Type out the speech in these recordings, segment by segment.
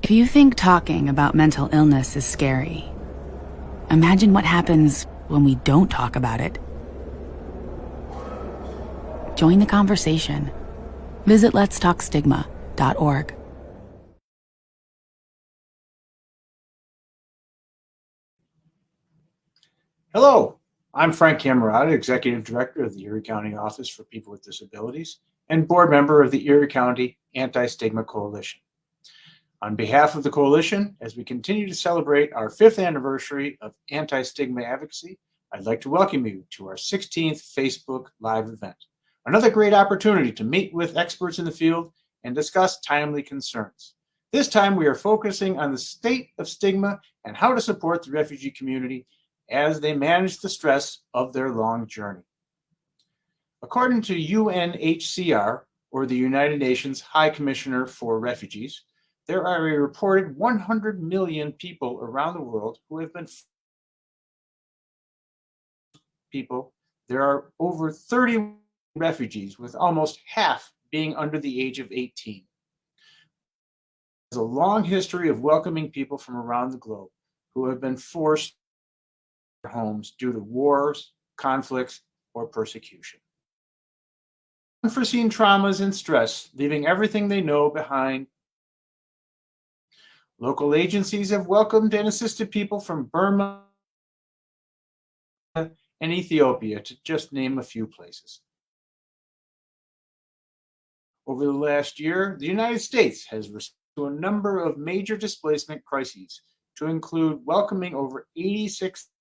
If you think talking about mental illness is scary, imagine what happens when we don't talk about it. Join the conversation. Visit letstalkstigma.org. Hello, I'm Frank Cammarata, Executive Director of the Erie County Office for People with Disabilities and board member of the Erie County Anti-Stigma Coalition. On behalf of the coalition, as we continue to celebrate our 5th anniversary of anti-stigma advocacy, I'd like to welcome you to our 16th Facebook Live event. Another great opportunity to meet with experts in the field and discuss timely concerns. This time we are focusing on the state of stigma and how to support the refugee community as they manage the stress of their long journey. According to UNHCR, or the United Nations High Commissioner for Refugees, there are a reported 100 million people around the world who have been people. There are over 30 refugees, with almost half being under the age of 18. There's a long history of welcoming people from around the globe who have been forced from their homes due to wars, conflicts, or persecution. Unforeseen traumas and stress, leaving everything they know behind. Local agencies have welcomed and assisted people from Burma and Ethiopia, to just name a few places. Over the last year, the United States has responded to a number of major displacement crises, to include welcoming over 86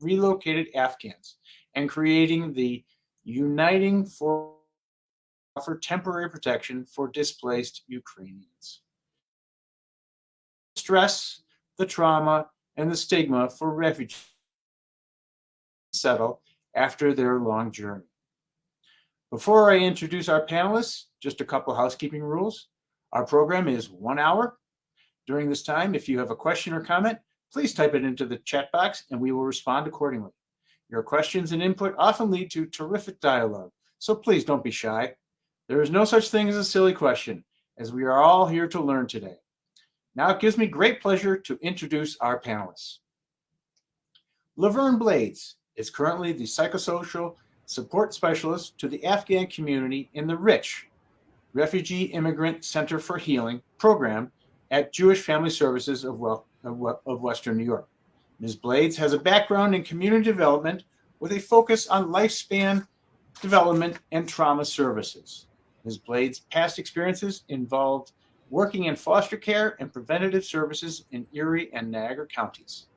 relocated Afghans and creating the Uniting for Temporary Protection for Displaced Ukrainians. Stress, the trauma, and the stigma for refugees settle after their long journey. Before I introduce our panelists, just a couple housekeeping rules. Our program is 1 hour. During this time, if you have a question or comment, please type it into the chat box and we will respond accordingly. Your questions and input often lead to terrific dialogue, so please don't be shy. There is no such thing as a silly question, as we are all here to learn today. Now it gives me great pleasure to introduce our panelists. La-Verne Blades is currently the Psychosocial Support Specialist to the Afghan community in the RICH, Refugee Immigrant Center for Healing program at Jewish Family Services of Western New York. Ms. Blades has a background in community development with a focus on lifespan development and trauma services. Ms. Blades' past experiences involved working in foster care and preventative services in Erie and Niagara counties.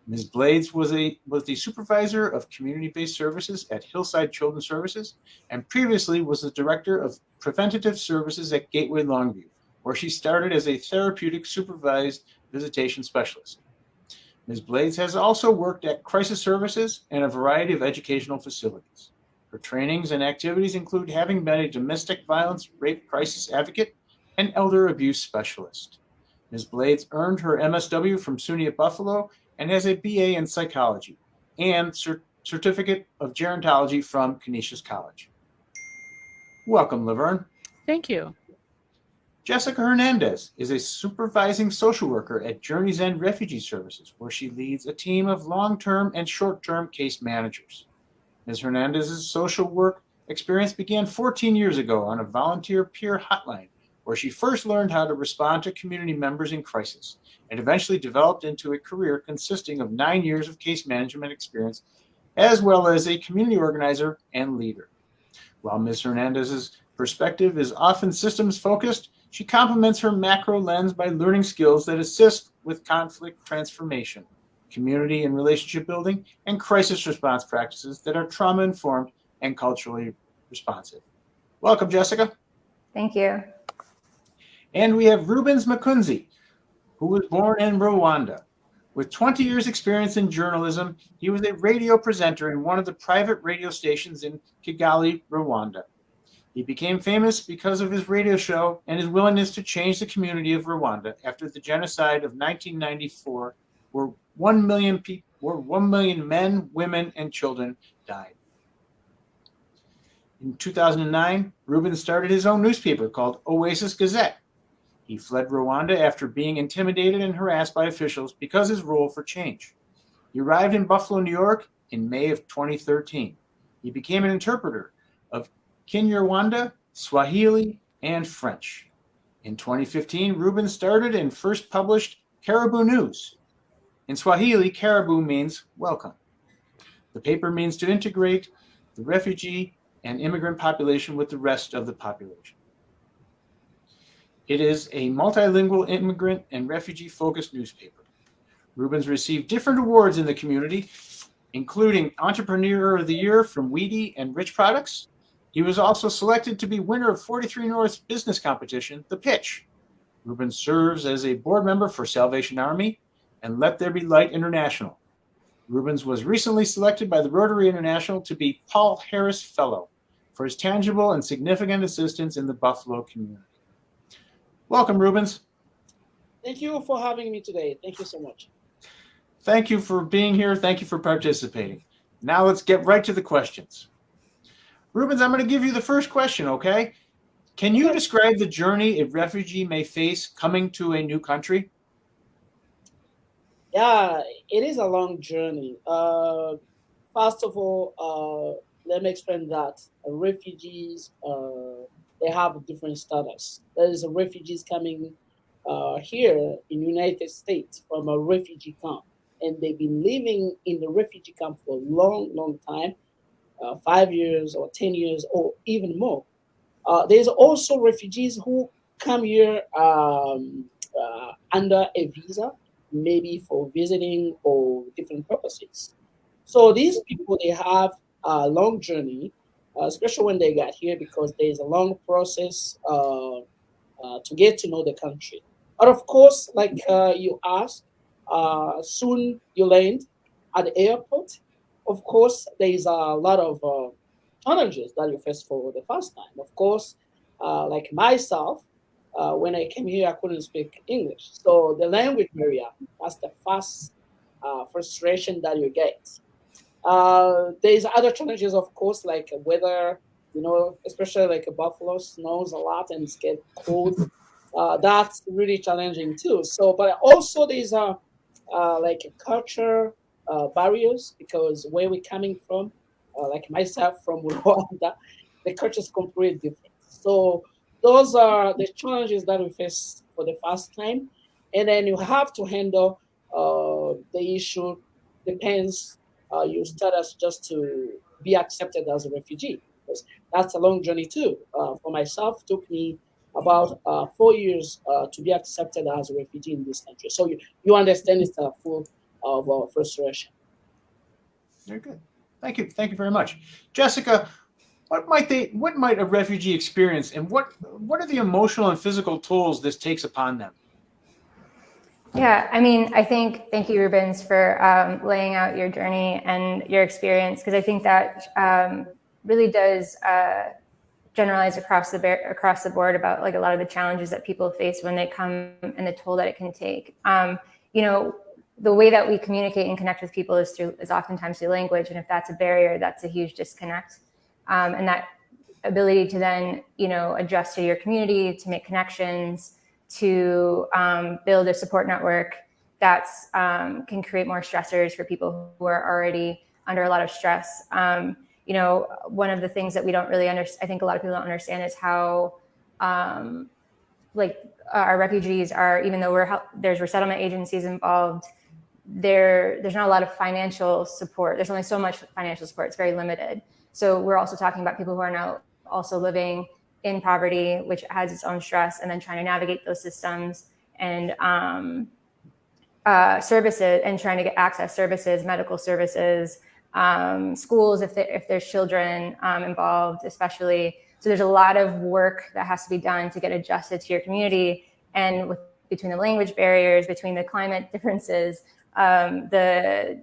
Ms. Blades was the supervisor of community-based services at Hillside Children's Services and previously was the director of preventative services at Gateway Longview, where she started as a therapeutic supervised visitation specialist. Ms. Blades has also worked at crisis services and a variety of educational facilities. Her trainings and activities include having been a domestic violence rape crisis advocate and elder abuse specialist. Ms. Blades earned her MSW from SUNY at Buffalo and has a BA in psychology and certificate of gerontology from Canisius College. Welcome, La-Verne. Thank you. Jessica Hernandez is a supervising social worker at Journey's End Refugee Services, where she leads a team of long-term and short-term case managers. Ms. Hernandez's social work experience began 14 years ago on a volunteer peer hotline, where she first learned how to respond to community members in crisis and eventually developed into a career consisting of 9 years of case management experience, as well as a community organizer and leader. While Ms. Hernandez's perspective is often systems-focused, she complements her macro lens by learning skills that assist with conflict transformation, community and relationship building, and crisis response practices that are trauma-informed and culturally responsive. Welcome, Jessica. Thank you. And we have Rubens Mukunzi, who was born in Rwanda. With 20 years experience in journalism, he was a radio presenter in one of the private radio stations in Kigali, Rwanda. He became famous because of his radio show and his willingness to change the community of Rwanda after the genocide of 1994, where 1 million men, women, and children died. In 2009, Rubens started his own newspaper called Oasis Gazette. He fled Rwanda after being intimidated and harassed by officials because of his role for change. He arrived in Buffalo, New York in May of 2013. He became an interpreter of Kinyarwanda, Swahili, and French. In 2015, Rubens started and first published Caribou News. In Swahili, caribou means welcome. The paper means to integrate the refugee and immigrant population with the rest of the population. It is a multilingual immigrant and refugee-focused newspaper. Rubens received different awards in the community, including Entrepreneur of the Year from Wheatie and Rich Products. He was also selected to be winner of 43 North's business competition, The Pitch. Rubens serves as a board member for Salvation Army and Let There Be Light International. Rubens was recently selected by the Rotary International to be Paul Harris Fellow for his tangible and significant assistance in the Buffalo community. Welcome, Rubens. Thank you for having me today. Thank you so much. Thank you for being here. Thank you for participating. Now let's get right to the questions. Rubens, I'm going to give you the first question, okay? Can you describe the journey a refugee may face coming to a new country? Yeah, it is a long journey. First of all, let me explain that refugees, they have different status. There is refugees coming here in the United States from a refugee camp, and they've been living in the refugee camp for a long, long time, 5 years or 10 years or even more. There's also refugees who come here under a visa, maybe for visiting or different purposes. So these people, they have a long journey, especially when they got here, because there's a long process to get to know the country. But of course, like you asked, soon you land at the airport. Of course, there's a lot of challenges that you face for the first time. Of course, like myself, when I came here, I couldn't speak English. So the language barrier, that's the first frustration that you get. There's other challenges, of course, like weather, especially like Buffalo snows a lot and it's get cold. That's really challenging too. So, but also there's like culture barriers, because where we're coming from, like myself from Rwanda, the culture is completely different. So those are the challenges that we face for the first time. And then you have to handle the issue, depends your status, just to be accepted as a refugee. Because that's a long journey too. For myself, took me about 4 years to be accepted as a refugee in this country. So you understand it's full of frustration. Very good. Thank you. Thank you very much. Jessica, what might a refugee experience, and what are the emotional and physical tolls this takes upon them? Yeah, I think, thank you, Rubens, for laying out your journey and your experience, because I think that really does generalize across the board about like a lot of the challenges that people face when they come and the toll that it can take. The way that we communicate and connect with people is oftentimes through language, and if that's a barrier, that's a huge disconnect. And that ability to then, adjust to your community, to make connections, to build a support network that's can create more stressors for people who are already under a lot of stress. One of the things that we don't really understand, I think a lot of people don't understand, is how our refugees are, even though there's resettlement agencies involved, there's not a lot of financial support. There's only so much financial support. It's very limited. So we're also talking about people who are now also living in poverty, which has its own stress, and then trying to navigate those systems and services, and trying to get access services, medical services, schools, if there's children involved, especially. So there's a lot of work that has to be done to get adjusted to your community, and between the language barriers, between the climate differences, the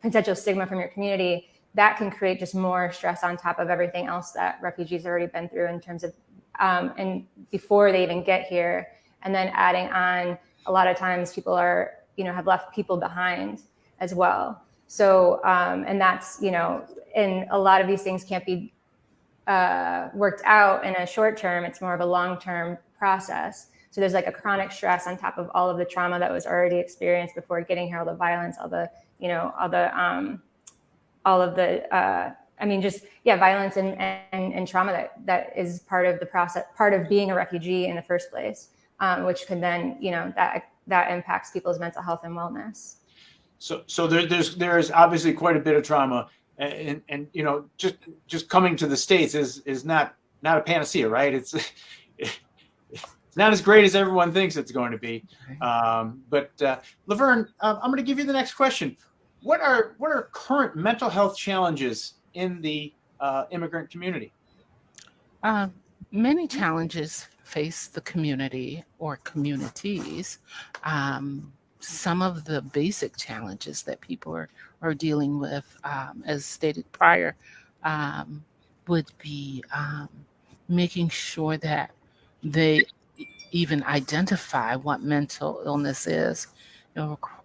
potential stigma from your community, that can create just more stress on top of everything else that refugees have already been through in terms of, and before they even get here. And then adding on, a lot of times people are, have left people behind as well. So, and that's, and a lot of these things can't be worked out in a short term. It's more of a long-term process. So there's like a chronic stress on top of all of the trauma that was already experienced before getting here, all the violence, all the, violence and trauma that is part of the process, part of being a refugee in the first place, which can then, that impacts people's mental health and wellness. So there's obviously quite a bit of trauma, and just coming to the States is not a panacea, right? It's not as great as everyone thinks it's going to be. But La-Verne, I'm going to give you the next question. What are current mental health challenges in the immigrant community? Many challenges face the community or communities. Some of the basic challenges that people are dealing with, as stated prior, would be making sure that they even identify what mental illness is.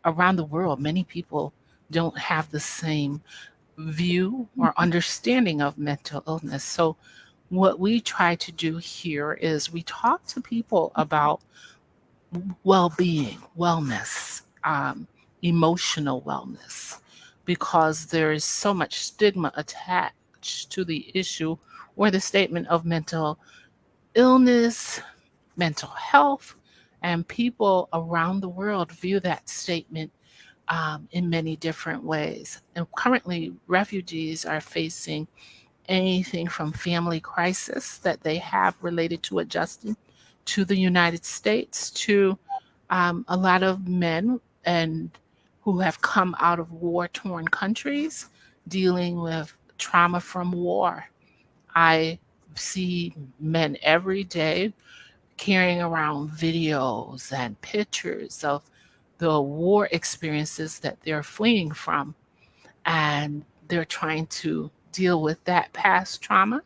Around the world, many people don't have the same view or understanding of mental illness. So what we try to do here is we talk to people about well-being, wellness, emotional wellness, because there is so much stigma attached to the issue or the statement of mental illness, mental health, and people around the world view that statement in many different ways. And currently, refugees are facing anything from family crisis that they have related to adjusting to the United States to a lot of men and who have come out of war-torn countries dealing with trauma from war. I see men every day carrying around videos and pictures of the war experiences that they're fleeing from, and they're trying to deal with that past trauma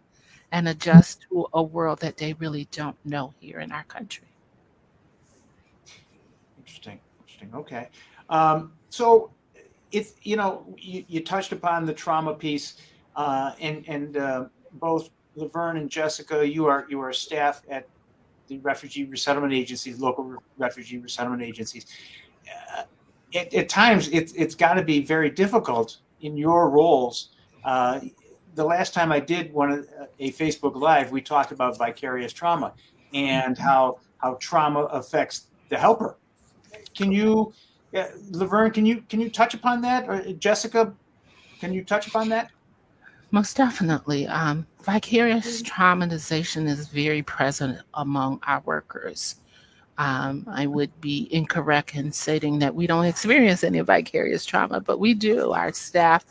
and adjust to a world that they really don't know here in our country. Interesting. Okay. So it's, you touched upon the trauma piece, and both La-Verne and Jessica, you are staff at the refugee resettlement agencies, local refugee resettlement agencies. At times, it's got to be very difficult in your roles. The last time I did a Facebook Live, we talked about vicarious trauma and how trauma affects the helper. Can you, La-Verne, can you touch upon that? Or Jessica, can you touch upon that? Most definitely. Vicarious traumatization is very present among our workers. I would be incorrect in stating that we don't experience any vicarious trauma, but we do. Our staff,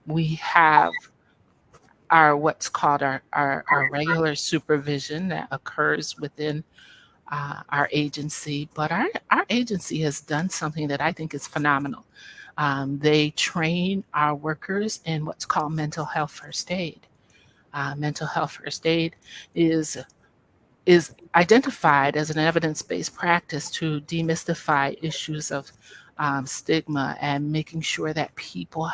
we have what's called our regular supervision that occurs within our agency, but our agency has done something that I think is phenomenal. They train our workers in what's called mental health first aid. Mental health first aid is identified as an evidence-based practice to demystify issues of stigma and making sure that people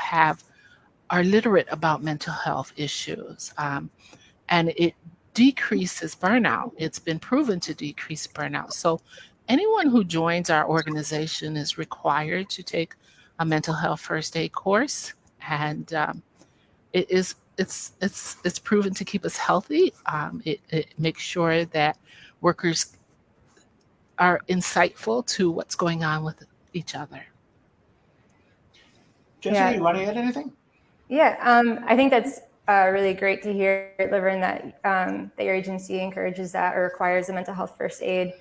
are literate about mental health issues. And it decreases burnout. It's been proven to decrease burnout. So anyone who joins our organization is required to take a mental health first aid course, and it's proven to keep us healthy. It makes sure that workers are insightful to what's going on with each other. Jessica, you want to add anything? Yeah, I think that's really great to hear, La-Verne, that your agency encourages that or requires a mental health first aid.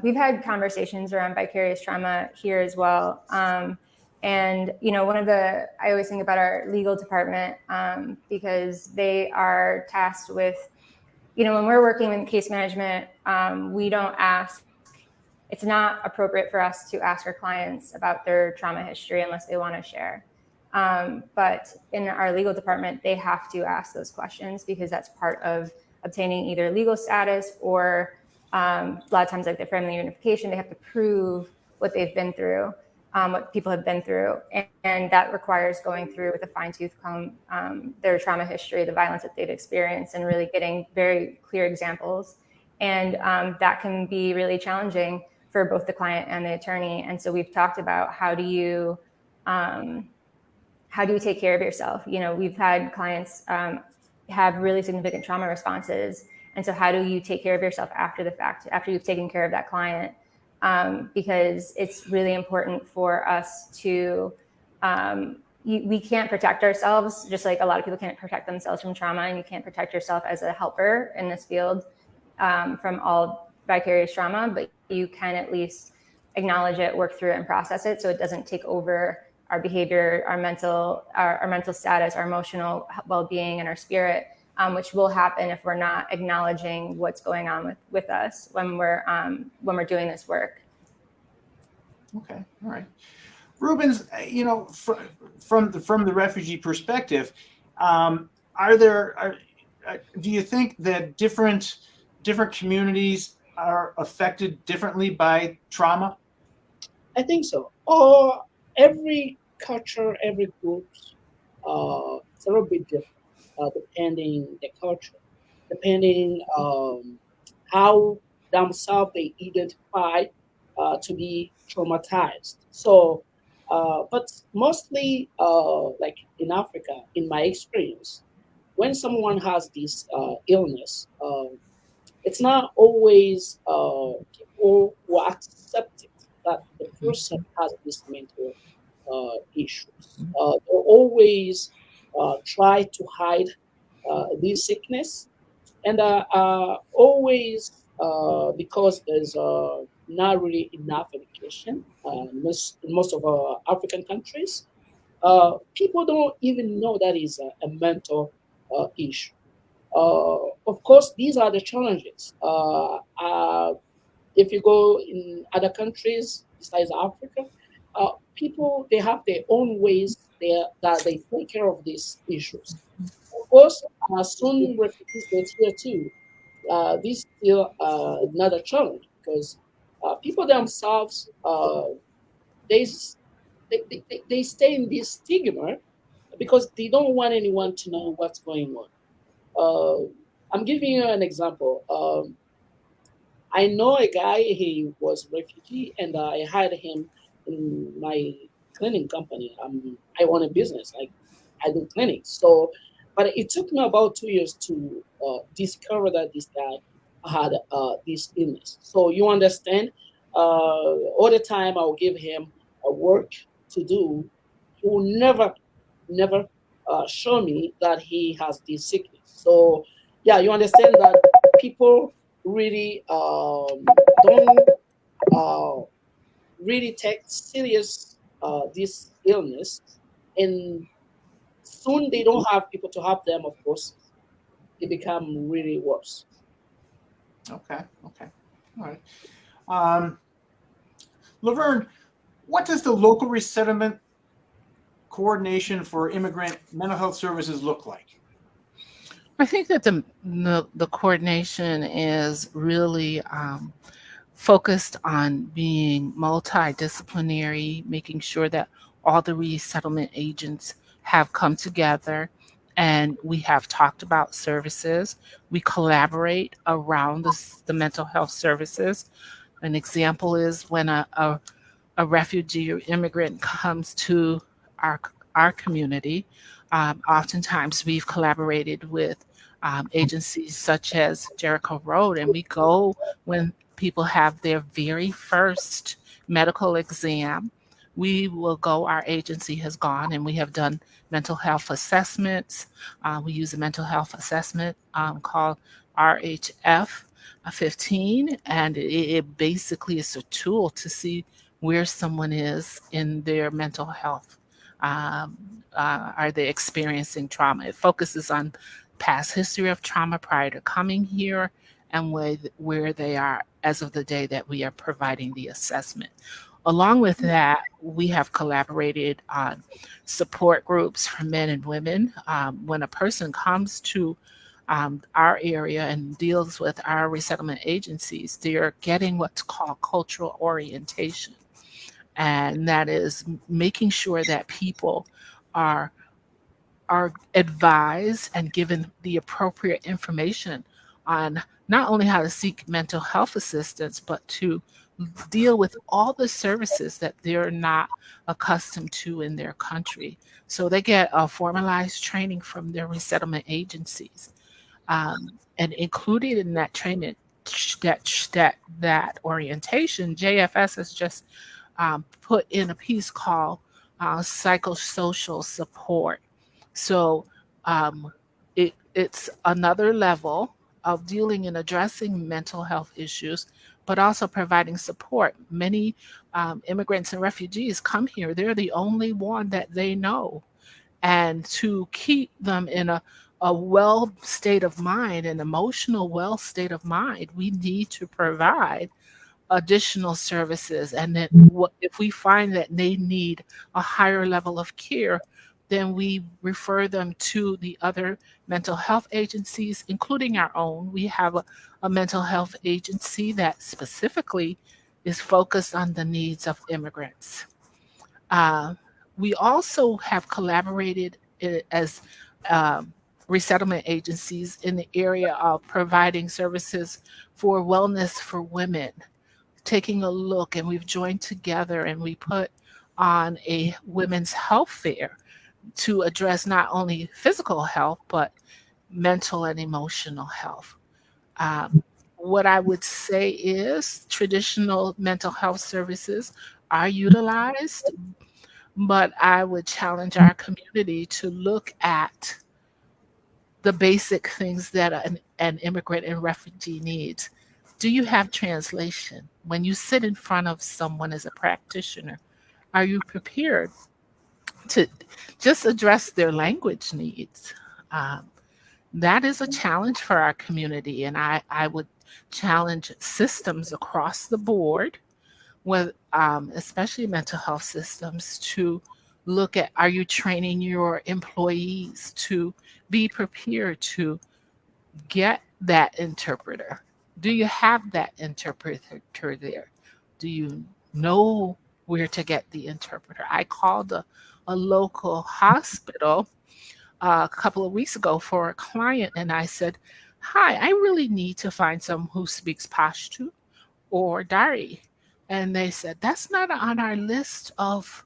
We've had conversations around vicarious trauma here as well. And, I always think about our legal department because they are tasked with, when we're working in case management, we don't ask, it's not appropriate for us to ask our clients about their trauma history unless they want to share. But in our legal department, they have to ask those questions because that's part of obtaining either legal status or a lot of times like their family unification, they have to prove what they've been through, what people have been through. And that requires going through with a fine tooth comb their trauma history, the violence that they've experienced, and really getting very clear examples. And that can be really challenging for both the client and the attorney. And so we've talked about how do you take care of yourself? You know, we've had clients have really significant trauma responses. And so how do you take care of yourself after the fact, after you've taken care of that client? Because it's really important for us to, we can't protect ourselves, just like a lot of people can't protect themselves from trauma, and you can't protect yourself as a helper in this field from all vicarious trauma, but you can at least acknowledge it, work through it, and process it so it doesn't take over our behavior, our mental status, our emotional well-being, and our spirit, which will happen if we're not acknowledging what's going on with us when we're doing this work. Okay, all right. Rubens, you know, from the refugee perspective, do you think that different communities are affected differently by trauma? I think so. Every culture, every group, it's a little bit different, depending the culture, depending how themselves they identify to be traumatized. So, but mostly, like in Africa, in my experience, when someone has this illness, it's not always people who accept it that the person has this mental issues. They always try to hide this sickness, and always because there's not really enough education in most of our African countries, people don't even know that is a mental issue. Of course, these are the challenges. If you go in other countries besides Africa, people they have their own ways that they take care of these issues. Of course, soon refugees get here too. This is still another challenge because people themselves they, s- they stay in this stigma because they don't want anyone to know what's going on. I'm giving you an example. I know a guy, he was a refugee, and I hired him in my cleaning company. I own a business, I do cleaning. So, but it took me about 2 years to discover that this guy had this illness. So you understand, all the time I'll give him a work to do. He will never show me that he has this sickness. So yeah, you understand that people really don't uh, really take serious this illness, and soon they don't have people to help them. Of course, it become really worse. Okay, all right. La-Verne, what does the local resettlement coordination for immigrant mental health services look like? I think that the coordination is really focused on being multidisciplinary, making sure that all the resettlement agents have come together and we have talked about services. We collaborate around the mental health services. An example is when a refugee or immigrant comes to our our community. Oftentimes, we've collaborated with agencies such as Jericho Road, and we go when people have their very first medical exam. We will go. Our agency has gone, and we have done mental health assessments. We use a mental health assessment called RHF 15, and it basically is a tool to see where someone is in their mental health. Are they experiencing trauma? It focuses on past history of trauma prior to coming here and where they are as of the day that we are providing the assessment. Along with that, we have collaborated on support groups for men and women. When a person comes to our area and deals with our resettlement agencies, they're getting what's called cultural orientation. And that is making sure that people are advised and given the appropriate information on not only how to seek mental health assistance, but to deal with all the services that they're not accustomed to in their country. So they get a formalized training from their resettlement agencies. And included in that training, that orientation, JFS has just put in a piece called Psychosocial Support. So it's another level of dealing and addressing mental health issues, but also providing support. Many immigrants and refugees come here, they're the only one that they know. And to keep them in a well state of mind, an emotional well state of mind, we need to provide additional services. And then if we find that they need a higher level of care, then we refer them to the other mental health agencies, including our own. We have a mental health agency that specifically is focused on the needs of immigrants. We also have collaborated as resettlement agencies in the area of providing services for wellness for women, taking a look, and we've joined together and we put on a women's health fair to address not only physical health, but mental and emotional health. What I would say is traditional mental health services are utilized, but I would challenge our community to look at the basic things that an immigrant and refugee needs. Do you have translation? When you sit in front of someone as a practitioner, are you prepared to just address their language needs? That is a challenge for our community, and I would challenge systems across the board, with especially mental health systems, to look at, are you training your employees to be prepared to get that interpreter? Do you have that interpreter there? Do you know where to get the interpreter? I called a local hospital a couple of weeks ago for a client, and I said, hi, I really need to find someone who speaks Pashto or Dari. And they said, that's not on our list of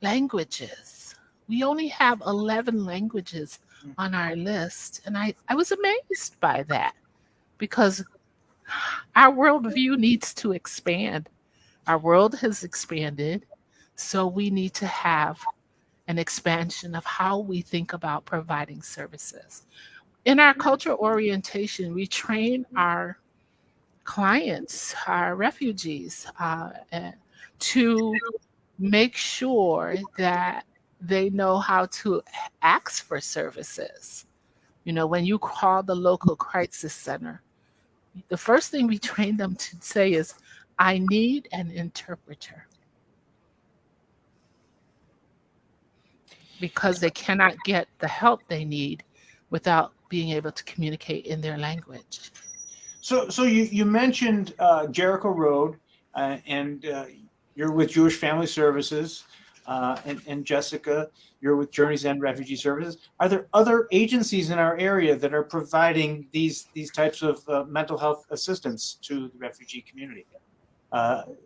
languages. We only have 11 languages on our list. And I was amazed by that, because our worldview needs to expand. Our world has expanded, so we need to have an expansion of how we think about providing services. In our cultural orientation, we train our clients, our refugees, to make sure that they know how to ask for services. You know, when you call the local crisis center, the first thing we train them to say is, I need an interpreter. Because they cannot get the help they need without being able to communicate in their language. So you mentioned Jericho Road, and you're with Jewish Family Services, and Jessica, you're with Journey's End Refugee Services. Are there other agencies in our area that are providing these types of mental health assistance to the refugee community? La-Verne?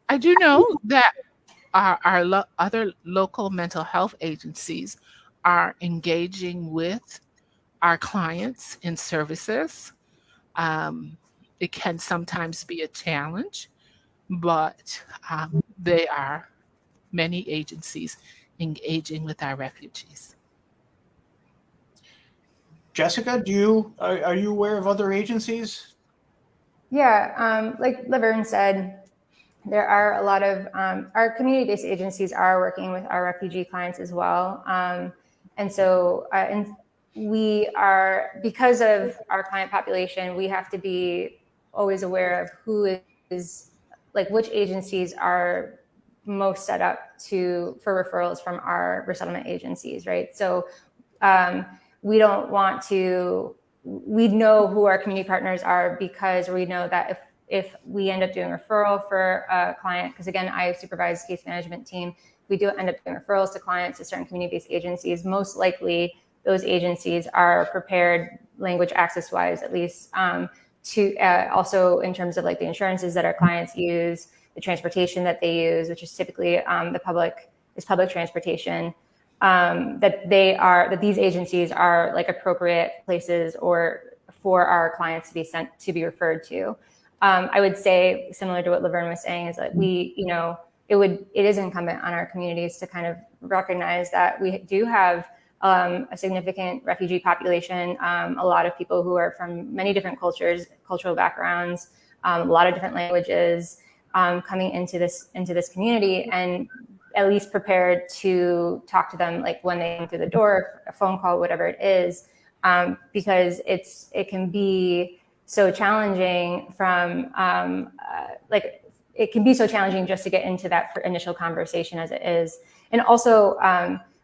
I do know that our other local mental health agencies are engaging with our clients in services. It can sometimes be a challenge, but they are many agencies engaging with our refugees. Jessica, are you aware of other agencies? Yeah, like La-Verne said, there are a lot of our community-based agencies are working with our refugee clients as well. And so we are, because of our client population, we have to be always aware of who is, like, which agencies are most set up for referrals from our resettlement agencies, right? So we don't want to, we know who our community partners are, because we know that if we end up doing referral for a client, because again, I supervise case management team, we do end up doing referrals to clients to certain community-based agencies, most likely those agencies are prepared language access wise, at least, to also in terms of like the insurances that our clients use, the transportation that they use, which is typically public transportation, that these agencies are like appropriate places or for our clients to be sent to be referred to. I would say, similar to what La-Verne was saying, is that it is incumbent on our communities to kind of recognize that we do have a significant refugee population, a lot of people who are from many different cultural backgrounds, a lot of different languages, coming into this community, and at least prepared to talk to them like when they come through the door, a phone call, whatever it is, because it can be so challenging it can be so challenging just to get into that initial conversation as it is. And also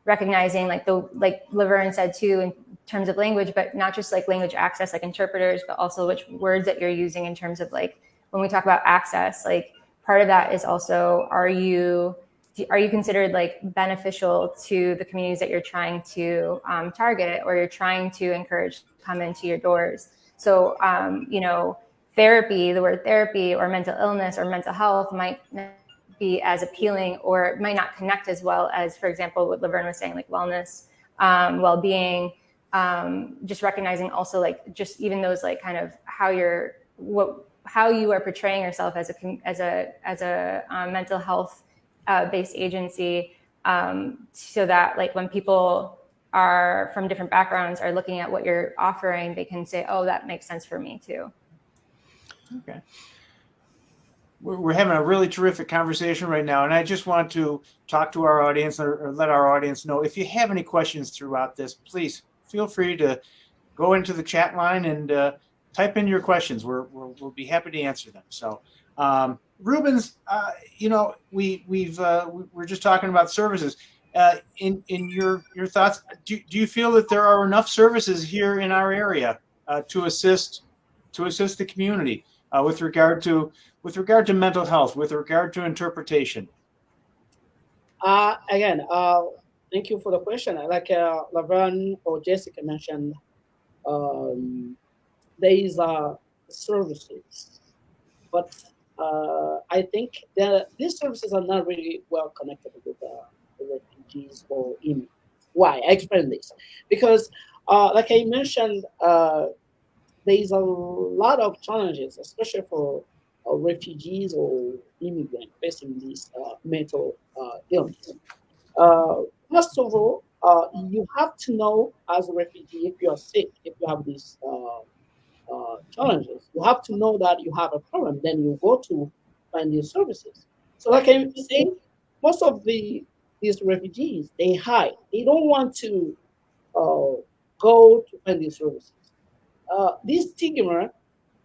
recognizing like La-Verne said too, in terms of language, but not just like language access, like interpreters, but also which words that you're using in terms of like, when we talk about access, like part of that is also, are you considered like beneficial to the communities that you're trying to target, or you're trying to encourage to come into your doors? So, therapy, the word therapy or mental illness or mental health might not be as appealing, or it might not connect as well as, for example, what La-Verne was saying, like wellness, well-being, just recognizing also like just even those like kind of how you are portraying yourself as a mental health based agency, so that like when people are from different backgrounds are looking at what you're offering, they can say, oh, that makes sense for me too. Okay. We're having a really terrific conversation right now, and I just want to talk to our audience or let our audience know, if you have any questions throughout this, please feel free to go into the chat line and type in your questions. We'll be happy to answer them. So, Rubens, we're just talking about services. In your thoughts, do you feel that there are enough services here in our area to assist the community with regard to mental health, with regard to interpretation? Again, thank you for the question. Like La-Verne or Jessica mentioned, there is services, but I think that these services are not really well connected with the refugees or immigrants. Why? I explain this because, like I mentioned, there is a lot of challenges, especially for refugees or immigrants facing this mental illness. First of all, you have to know as a refugee if you are sick, if you have these challenges. You have to know that you have a problem. Then you go to find these services. So, like I'm saying, most of these refugees, they hide. They don't want to go to find these services. This stigma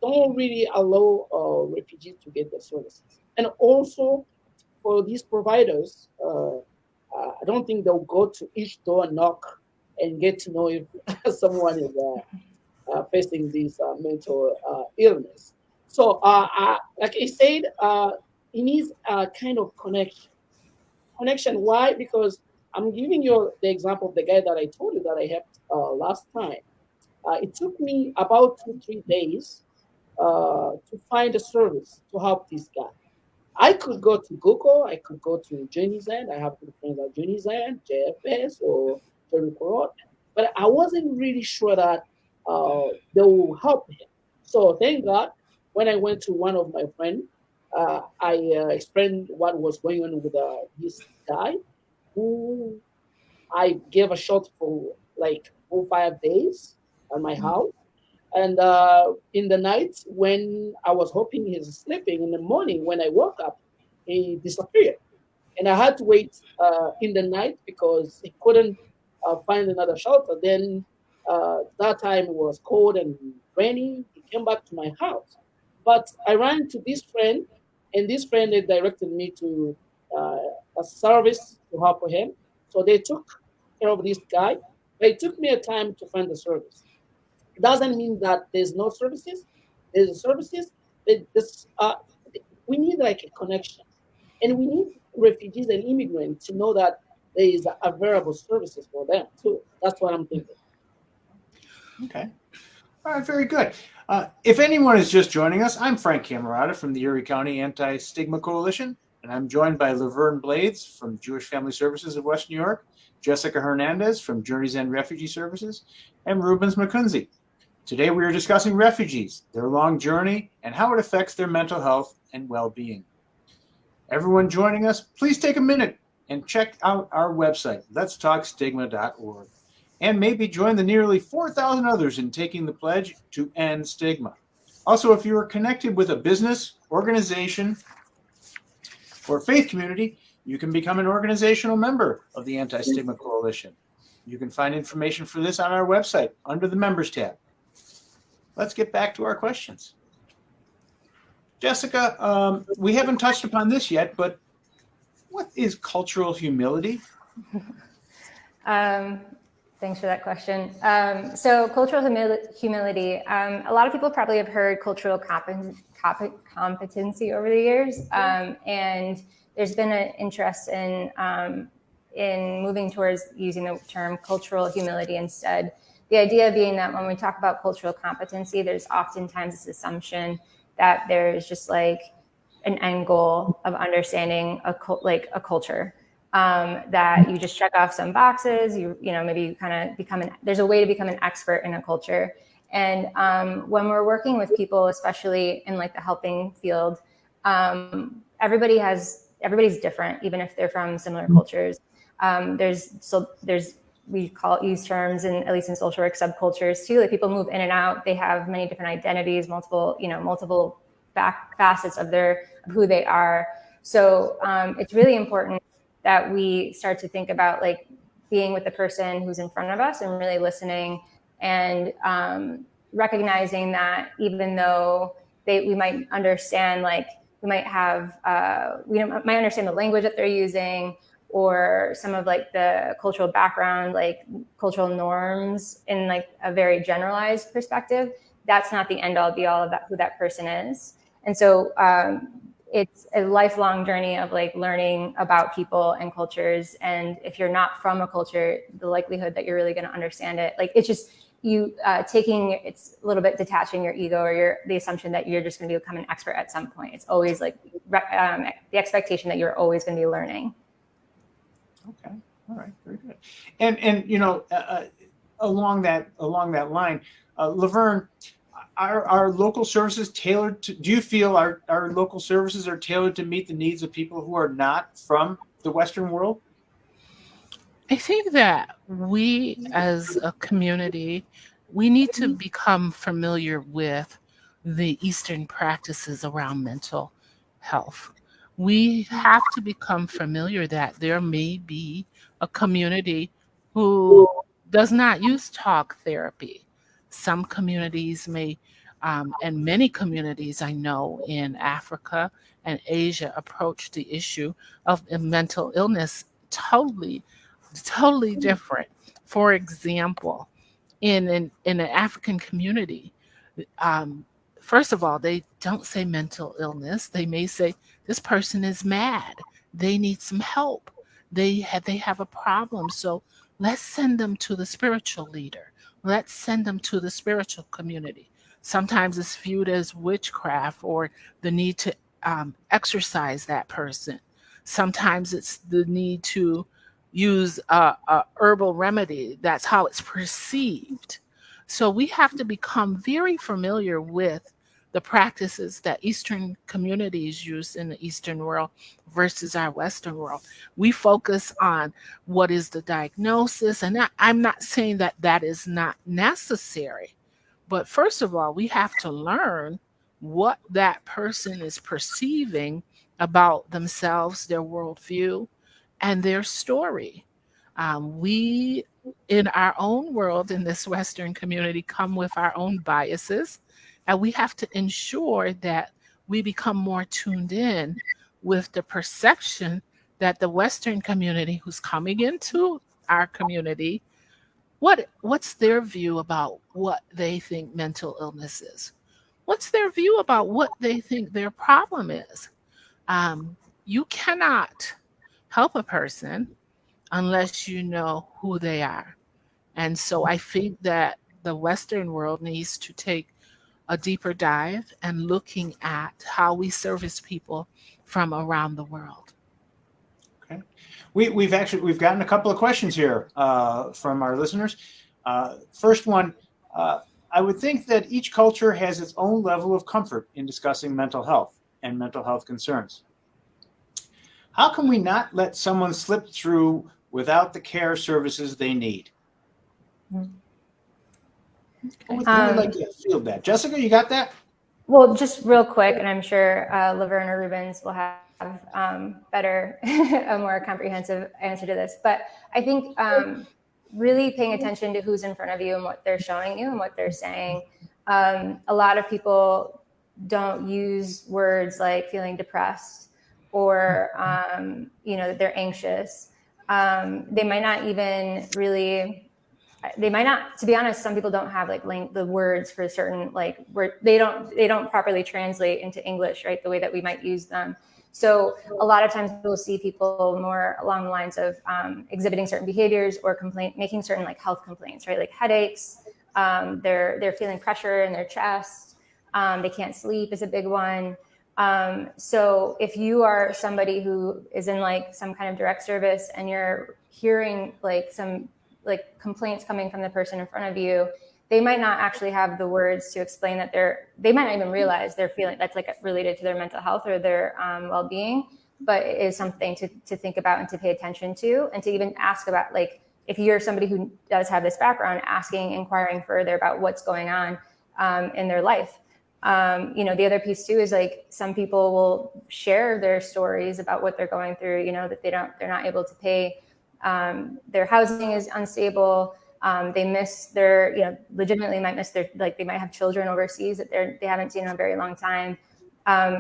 don't really allow refugees to get the services. And also for these providers, I don't think they'll go to each door and knock and get to know if someone is facing this mental illness. So, like I said, it needs a kind of connection. Connection, why? Because I'm giving you the example of the guy that I told you that I helped last time. It took me about 2-3 days to find a service to help this guy. I could go to Google, I could go to Jenny's End. I have good friends at Jenny's End, JFS, or Jericho, but I wasn't really sure that they will help him. So thank God, when I went to one of my friends, I explained what was going on with this guy, who I gave a shot for like 4-5 days at my house. And in the night, when I was hoping he's sleeping, in the morning when I woke up, he disappeared. And I had to wait in the night because he couldn't find another shelter. Then that time it was cold and rainy. He came back to my house. But I ran to this friend, and this friend they directed me to a service to help him. So they took care of this guy. But it took me a time to find the service. It doesn't mean that there's no services. There's services. We need like a connection, and we need refugees and immigrants to know that there is available services for them too. That's what I'm thinking. Okay. All right, very good. If anyone is just joining us, I'm Frank Cammarata from the Erie County Anti-Stigma Coalition, and I'm joined by La-Verne Blades from Jewish Family Services of West New York, Jessica Hernandez from Journey's End Refugee Services, and Rubens Mukunzi. Today we are discussing refugees, their long journey, and how it affects their mental health and well-being. Everyone joining us, please take a minute and check out our website, letstalkstigma.org, and maybe join the nearly 4,000 others in taking the pledge to end stigma. Also, if you are connected with a business, organization, or faith community, you can become an organizational member of the Anti-Stigma Coalition. You can find information for this on our website under the Members tab. Let's get back to our questions. Jessica, we haven't touched upon this yet, but what is cultural humility? Thanks for that question. So cultural humility, a lot of people probably have heard cultural competency over the years. And there's been an interest in moving towards using the term cultural humility instead. The idea being that when we talk about cultural competency, there's oftentimes this assumption that there's just like an end goal of understanding a culture, that you just check off some boxes, maybe you kind of there's a way to become an expert in a culture. And when we're working with people, especially in like the helping field, everybody's different, even if they're from similar cultures. We use terms, and at least in social work, subcultures too. Like people move in and out. They have many different identities, multiple facets of who they are. So it's really important that we start to think about like being with the person who's in front of us and really listening, and recognizing that even though we might understand, like we might understand the language that they're using, or some of like the cultural background, like cultural norms in like a very generalized perspective, that's not the end all be all of who that person is. And so it's a lifelong journey of like learning about people and cultures. And if you're not from a culture, the likelihood that you're really going to understand it, like it's just it's a little bit detaching your ego or the assumption that you're just going to become an expert at some point. It's always like the expectation that you're always going to be learning. Okay. All right. Very good. And along that line, La-Verne, are local services tailored to? Do you feel our local services are tailored to meet the needs of people who are not from the Western world? I think that we as a community, we need to become familiar with the Eastern practices around mental health. We have to become familiar that there may be a community who does not use talk therapy. Some communities may, and many communities I know in Africa and Asia approach the issue of mental illness totally different. For example, in an African community, first of all, they don't say mental illness. They may say this person is mad. They need some help. They have a problem. So let's send them to the spiritual leader. Let's send them to the spiritual community. Sometimes it's viewed as witchcraft or the need to exorcise that person. Sometimes it's the need to use a herbal remedy. That's how it's perceived. So we have to become very familiar with the practices that Eastern communities use in the Eastern world versus our Western world. We focus on what is the diagnosis, and I'm not saying that that is not necessary, but first of all, we have to learn what that person is perceiving about themselves, their worldview, and their story. We, in our own world, in this Western community, come with our own biases, and we have to ensure that we become more tuned in with the perception that the Western community who's coming into our community, what's their view about what they think mental illness is? What's their view about what they think their problem is? You cannot help a person unless you know who they are. And so I think that the Western world needs to take a deeper dive and looking at how we service people from around the world. Okay. We've gotten a couple of questions here from our listeners. First one, I would think that each culture has its own level of comfort in discussing mental health and mental health concerns. How can we not let someone slip through without the care services they need? Okay. Who would like to field that? Jessica, you got that? Well, just real quick, and I'm sure La-Verne or Rubens will have better, a more comprehensive answer to this. But I think really paying attention to who's in front of you and what they're showing you and what they're saying. A lot of people don't use words like feeling depressed or, that they're anxious. They might not even really, to be honest, some people don't have the words for certain, where they don't properly translate into English, right? The way that we might use them. So a lot of times we'll see people more along the lines of exhibiting certain behaviors or making certain health complaints, right? Like headaches, they're feeling pressure in their chest. They can't sleep is a big one. So if you are somebody who is in some kind of direct service and you're hearing some complaints coming from the person in front of you, they might not actually have the words to explain that they might not even realize they're feeling that's related to their mental health or their well-being, but it is something to think about and to pay attention to, and to even ask about, if you're somebody who does have this background, inquiring further about what's going on in their life. The other piece too is some people will share their stories about what they're going through, that they're not able to pay. Their housing is unstable. They miss legitimately might miss they might have children overseas that they haven't seen in a very long time.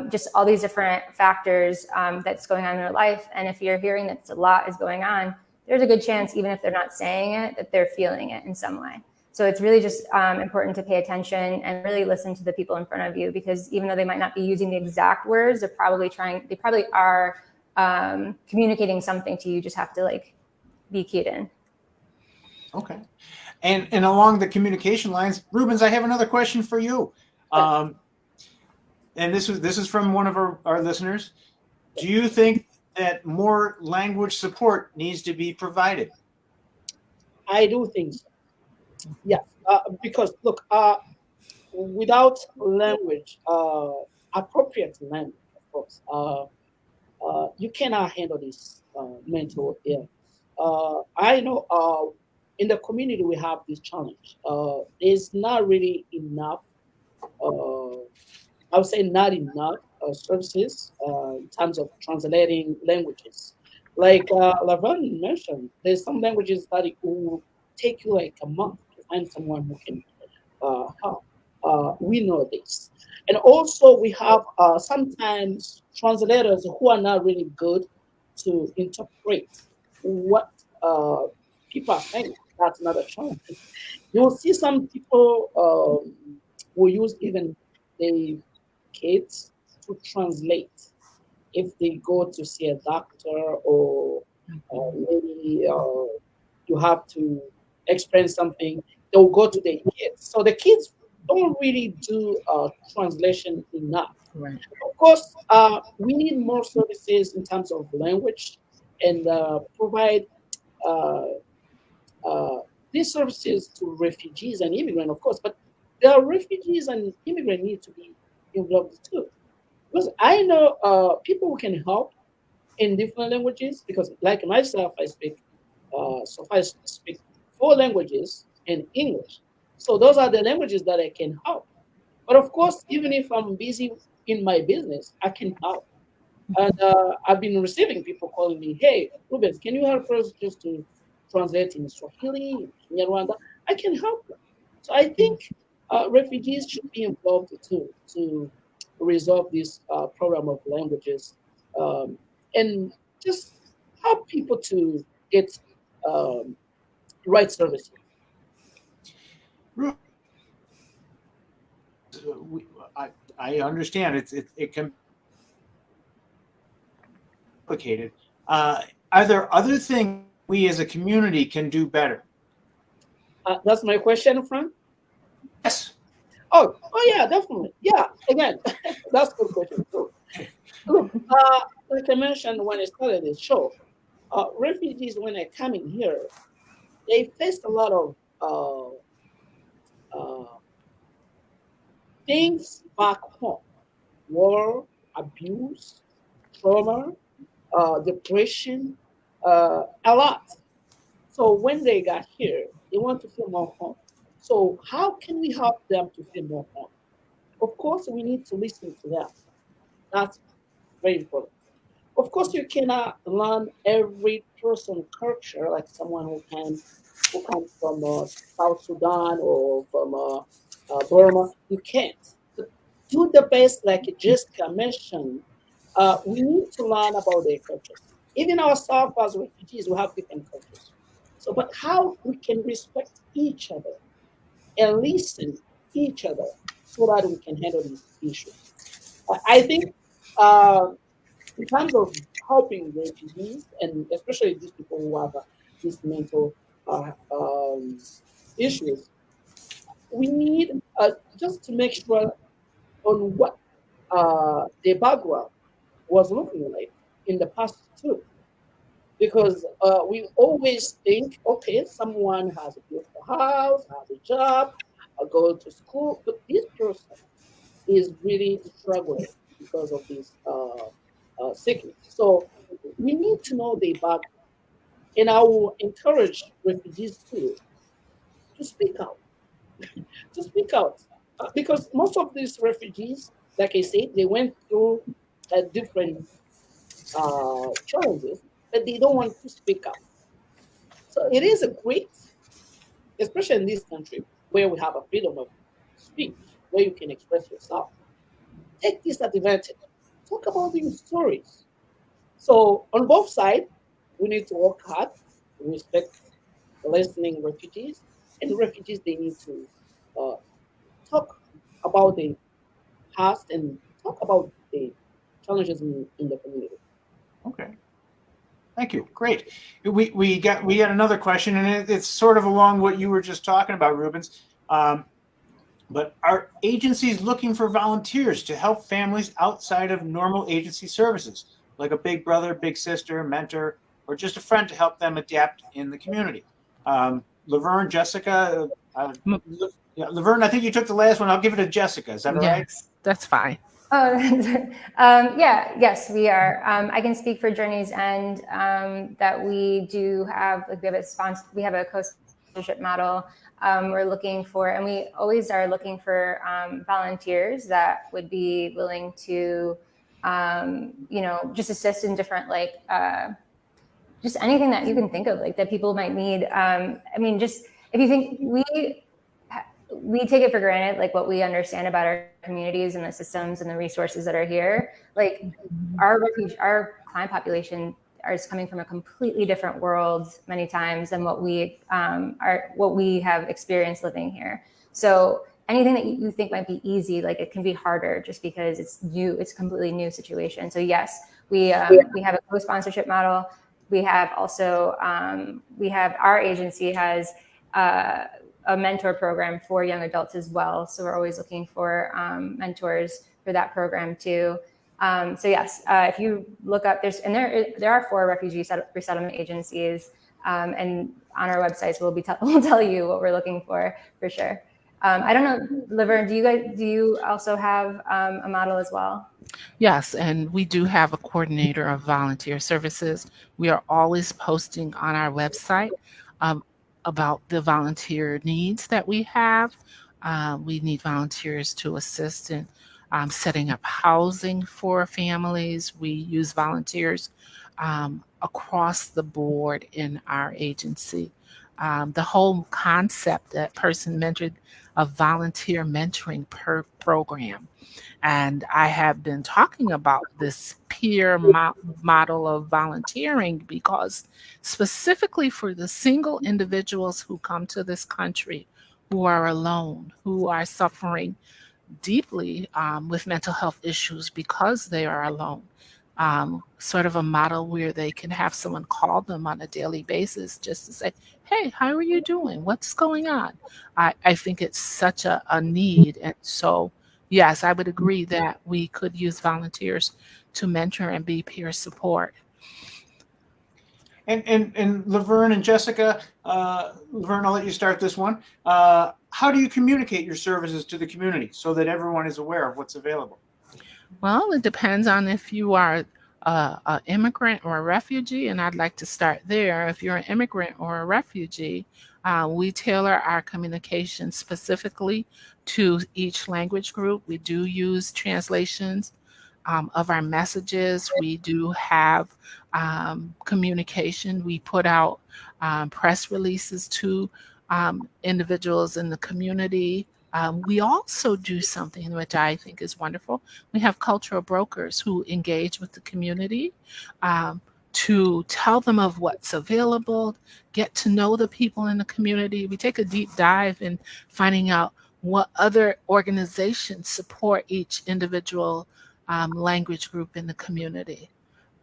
Just all these different factors that's going on in their life. And if you're hearing that a lot is going on, there's a good chance, even if they're not saying it, that they're feeling it in some way. So it's really just important to pay attention and really listen to the people in front of you, because even though they might not be using the exact words, they probably are communicating something to you. You just have to be keyed in. Okay. And along the communication lines, Rubens, I have another question for you. And this is from one of our listeners. Do you think that more language support needs to be provided? I do think so. Yes, because look, without language, appropriate language, of course, you cannot handle this mental illness. I know in the community we have this challenge. There's not really enough, I would say not enough services in terms of translating languages. Like La-Verne mentioned, there's some languages that it will take you a month to find someone who can help. We know this. And also we have sometimes translators who are not really good to interpret what people are saying. That's another challenge. You will see some people will use even the kids to translate if they go to see a doctor, or maybe you have to explain something, they'll go to the kids. So the kids don't really do translation enough. Right. Of course, we need more services in terms of language, and provide these services to refugees and immigrants, of course. But the refugees and immigrants need to be involved too. Because I know people who can help in different languages, because like myself, I speak 4 languages and English. So those are the languages that I can help. But of course, even if I'm busy in my business, I can help. And I've been receiving people calling me, hey, Rubens, can you help us just to translate in Swahili, in Rwanda? I can help them. So I think refugees should be involved too, to resolve this program of languages, and just help people to get right services. I understand it can be complicated. Are there other things we as a community can do better? That's my question, Frank. Yes. Oh yeah, definitely. Yeah, again, that's a good question. So, look, like I mentioned when I started this show, refugees when they're coming here, they faced a lot of uh, things back home: war, abuse, trauma, depression, a lot. So when they got here, they want to feel more home. So how can we help them to feel more home? Of course, we need to listen to them. That's very important. Of course, you cannot learn every person culture, like someone who comes from South Sudan or from Burma. You can't. But do the best, like Jessica mentioned. We need to learn about their cultures. Even ourselves as refugees, we have different cultures. So, but how we can respect each other and listen to each other so that we can handle these issues. I think in terms of helping refugees, and especially these people who have these mental issues, we need just to make sure on what their background was looking like in the past too. Because we always think, okay, someone has a beautiful house, has a job, go to school, but this person is really struggling because of this sickness. So we need to know the background. And I will encourage refugees too to speak out, to speak out. Because most of these refugees, like I said, they went through different challenges, but they don't want to speak up. So it is a great, especially in this country where we have a freedom of speech, where you can express yourself. Take this advantage. Talk about your stories. So on both sides, we need to work hard, respect listening refugees, and the refugees they need to uh, talk about the past and talk about the challenges in the community. Okay. Thank you. Great. We got another question, and it's sort of along what you were just talking about, Rubens. But are agencies looking for volunteers to help families outside of normal agency services, like a big brother, big sister, mentor, or just a friend to help them adapt in the community? La-Verne, Jessica, yeah, La-Verne, I think you took the last one. I'll give it to Jessica. Is that all right? Yes, that's fine. Oh, yeah, yes, we are. I can speak for Journey's End that we do have, like, we have a co-sponsorship model. We're looking for, and we always are looking for volunteers that would be willing to, just assist in different, like, just anything that you can think of, like, that people might need. Just if you think we take it for granted, like, what we understand about our communities and the systems and the resources that are here. Like, our client population is coming from a completely different world many times than what we have experienced living here. So anything that you think might be easy, like, it can be harder just because it's new. It's a completely new situation. So yes, we have a co-sponsorship model. We have also our agency has a mentor program for young adults as well. So we're always looking for mentors for that program too. So yes, if you look up, there are 4 refugee resettlement agencies, and on our websites we'll tell you what we're looking for sure. I don't know, La-Verne, do you also have a model as well? Yes, and we do have a coordinator of volunteer services. We are always posting on our website um, about the volunteer needs that we have. We need volunteers to assist in setting up housing for families. We use volunteers across the board in our agency. The whole concept that person mentored, a volunteer mentoring program. And I have been talking about this peer model of volunteering because specifically for the single individuals who come to this country who are alone, who are suffering deeply with mental health issues because they are alone, sort of a model where they can have someone call them on a daily basis just to say, hey, how are you doing? What's going on? I think it's such a need. And so, yes, I would agree that we could use volunteers to mentor and be peer support. And La-Verne and Jessica, La-Verne, I'll let you start this one. How do you communicate your services to the community so that everyone is aware of what's available? Well, it depends on if you are an immigrant or a refugee, and I'd like to start there. If you're an immigrant or a refugee, we tailor our communication specifically to each language group. We do use translations of our messages. We do have communication. We put out press releases to individuals in the community. We also do something which I think is wonderful. We have cultural brokers who engage with the community to tell them of what's available, get to know the people in the community. We take a deep dive in finding out what other organizations support each individual language group in the community.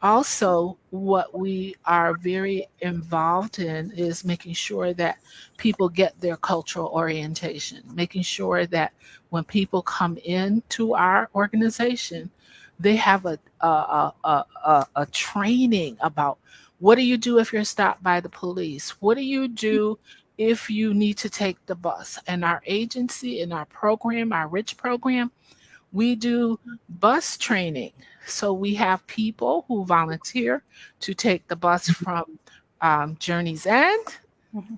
Also, what we are very involved in is making sure that people get their cultural orientation, making sure that when people come into our organization, they have a training about what do you do if you're stopped by the police? What do you do if you need to take the bus? And our agency, in our program, our RICH program, we do bus training. So we have people who volunteer to take the bus from Journey's End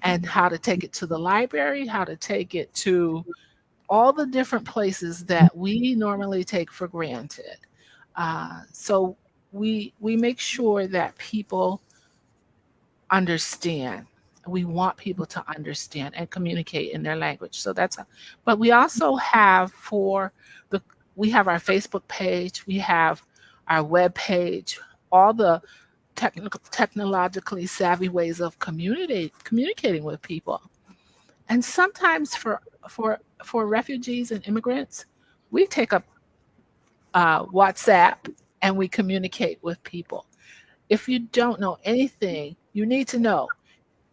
and how to take it to the library, how to take it to all the different places that we normally take for granted. So we make sure that people understand. We want people to understand and communicate in their language. So but we also have we have our Facebook page, we have our web page, all the technologically savvy ways of communicating with people. And sometimes for refugees and immigrants, we take up WhatsApp and we communicate with people. If you don't know anything, you need to know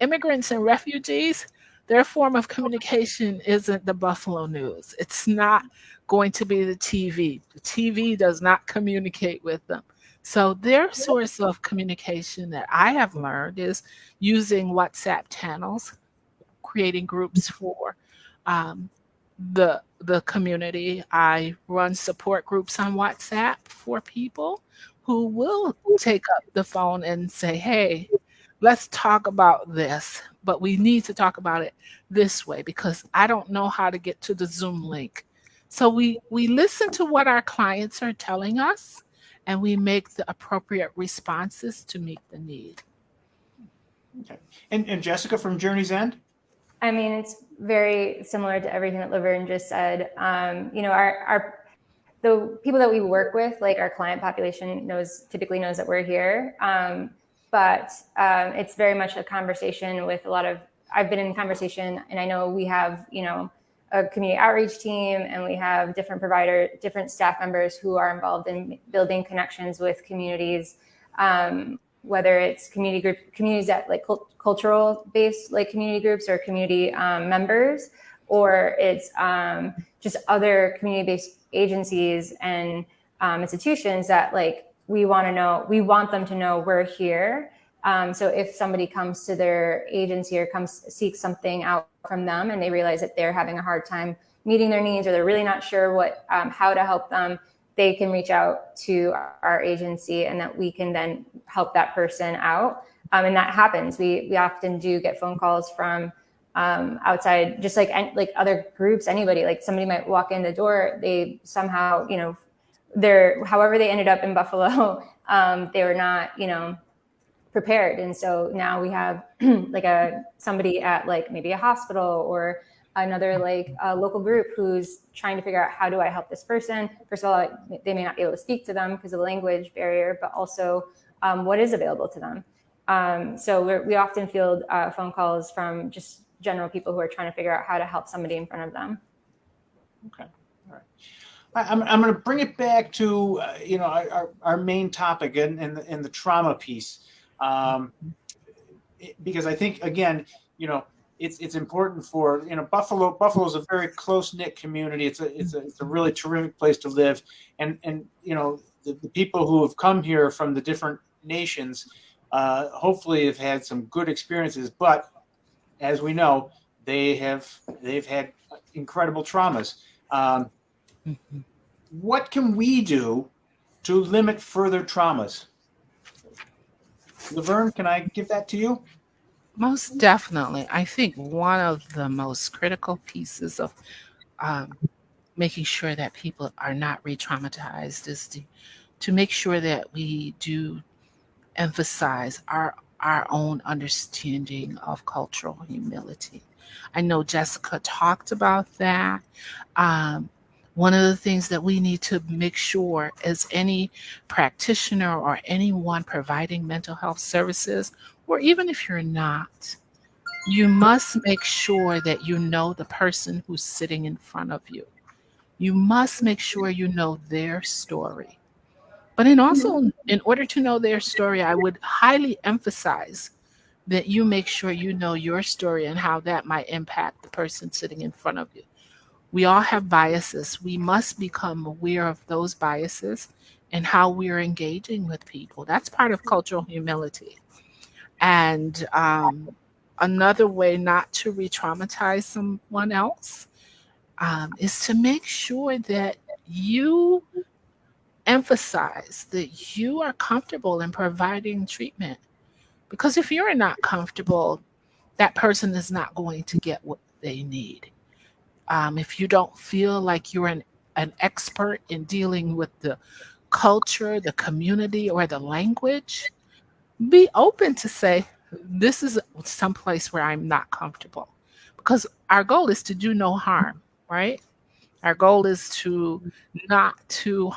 immigrants and refugees, their form of communication isn't the Buffalo News. It's not going to be the TV. The TV does not communicate with them. So their source of communication that I have learned is using WhatsApp channels, creating groups for the community. I run support groups on WhatsApp for people who will take up the phone and say, hey, let's talk about this, but we need to talk about it this way because I don't know how to get to the Zoom link. So we listen to what our clients are telling us and we make the appropriate responses to meet the need. Okay. And Jessica from Journey's End? I mean, it's very similar to everything that La-Verne just said. The people that we work with, like our client population typically knows that we're here. But it's very much a conversation with I've been in conversation and I know we have, a community outreach team and we have different staff members who are involved in building connections with communities, whether it's communities that like cultural based like community groups or community members, or it's just other community based agencies and institutions that like, we want them to know we're here. So if somebody comes to their agency or seeks something out from them and they realize that they're having a hard time meeting their needs or they're really not sure how to help them, they can reach out to our agency and that we can then help that person out. And that happens. We often do get phone calls from outside, just like other groups, anybody, like somebody might walk in the door, they somehow, however they ended up in Buffalo, they were not, prepared. And so now we have like somebody at like maybe a hospital or another like local group who's trying to figure out how do I help this person? First of all, they may not be able to speak to them because of the language barrier, but also what is available to them. So we often field phone calls from just general people who are trying to figure out how to help somebody in front of them. Okay. All right. I'm going to bring it back to our main topic and the trauma piece, because I think again, it's important for Buffalo's a very close knit community. It's a really terrific place to live, and the people who have come here from the different nations hopefully have had some good experiences, but as we know, they've had incredible traumas. What can we do to limit further traumas? La-Verne, can I give that to you? Most definitely. I think one of the most critical pieces of making sure that people are not re-traumatized is to make sure that we do emphasize our own understanding of cultural humility. I know Jessica talked about that. One of the things that we need to make sure as any practitioner or anyone providing mental health services, or even if you're not, you must make sure that you know the person who's sitting in front of you. You must make sure you know their story. But in order to know their story, I would highly emphasize that you make sure you know your story and how that might impact the person sitting in front of you. We all have biases. We must become aware of those biases and how we're engaging with people. That's part of cultural humility. And another way not to re traumatize someone else is to make sure that you emphasize that you are comfortable in providing treatment. Because if you're not comfortable, that person is not going to get what they need. If you don't feel like you're an expert in dealing with the culture, the community, or the language, be open to say, this is someplace where I'm not comfortable. Because our goal is to do no harm, right? Our goal is to not to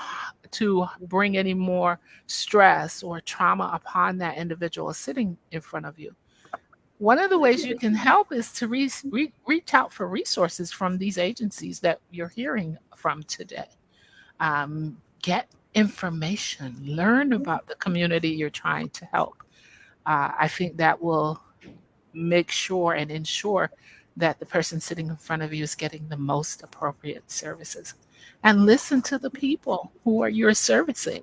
bring any more stress or trauma upon that individual sitting in front of you. One of the ways you can help is to reach out for resources from these agencies that you're hearing from today. Get information, learn about the community you're trying to help. I think that will make sure and ensure that the person sitting in front of you is getting the most appropriate services. And listen to the people who are you're servicing.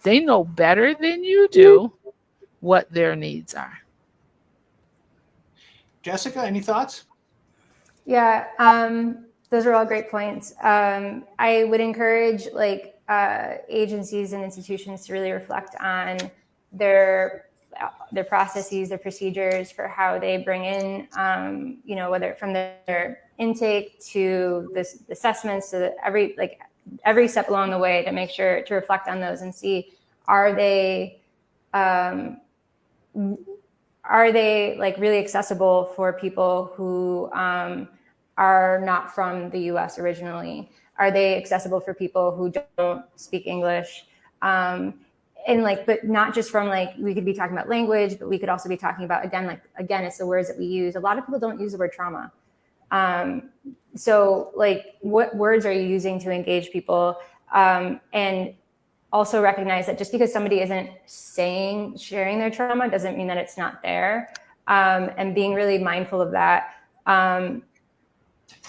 They know better than you do what their needs are. Jessica, any thoughts? Yeah, those are all great points. I would encourage agencies and institutions to really reflect on their processes, their procedures for how they bring in, whether from their intake to this assessments to every step along the way, to make sure to reflect on those and see, are they really accessible for people who are not from the US originally? Are they accessible for people who don't speak English? But not just from we could be talking about language, but we could also be talking about, again, it's the words that we use. A lot of people don't use the word trauma. So what words are you using to engage people? And also recognize that just because somebody isn't sharing their trauma doesn't mean that it's not there. And being really mindful of that.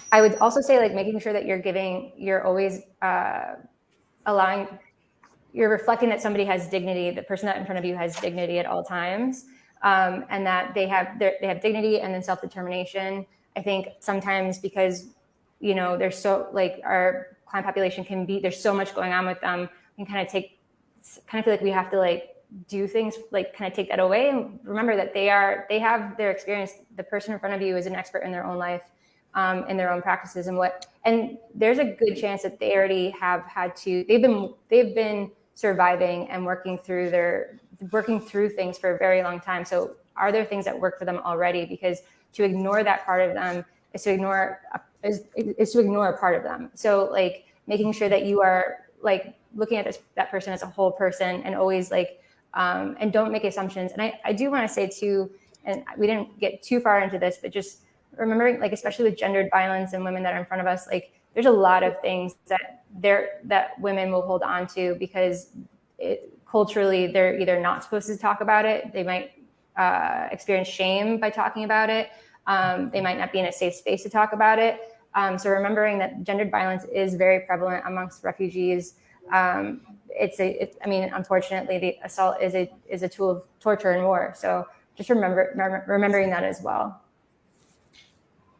I would also say making sure that you're always you're reflecting that somebody has dignity, the person that in front of you has dignity at all times, and that they have dignity and then self-determination. I think sometimes because, they're so our client population there's so much going on with them, we can kind of feel like we have to do things, kind of take that away and remember that they have their experience. The person in front of you is an expert in their own life, in their own practices and there's a good chance that they already have they've been surviving and working through things for a very long time. So are there things that work for them already? Because to ignore that part of them is to ignore a part of them. So making sure that you are looking at that person as a whole person, and always and don't make assumptions. And I do want to say too, and we didn't get too far into this, but just remembering, especially with gendered violence and women that are in front of us, there's a lot of things that that women will hold on to because culturally they're either not supposed to talk about it. They might experience shame by talking about it. They might not be in a safe space to talk about it. So remembering that gendered violence is very prevalent amongst refugees. Unfortunately, the assault is a tool of torture and war. So just remembering that as well.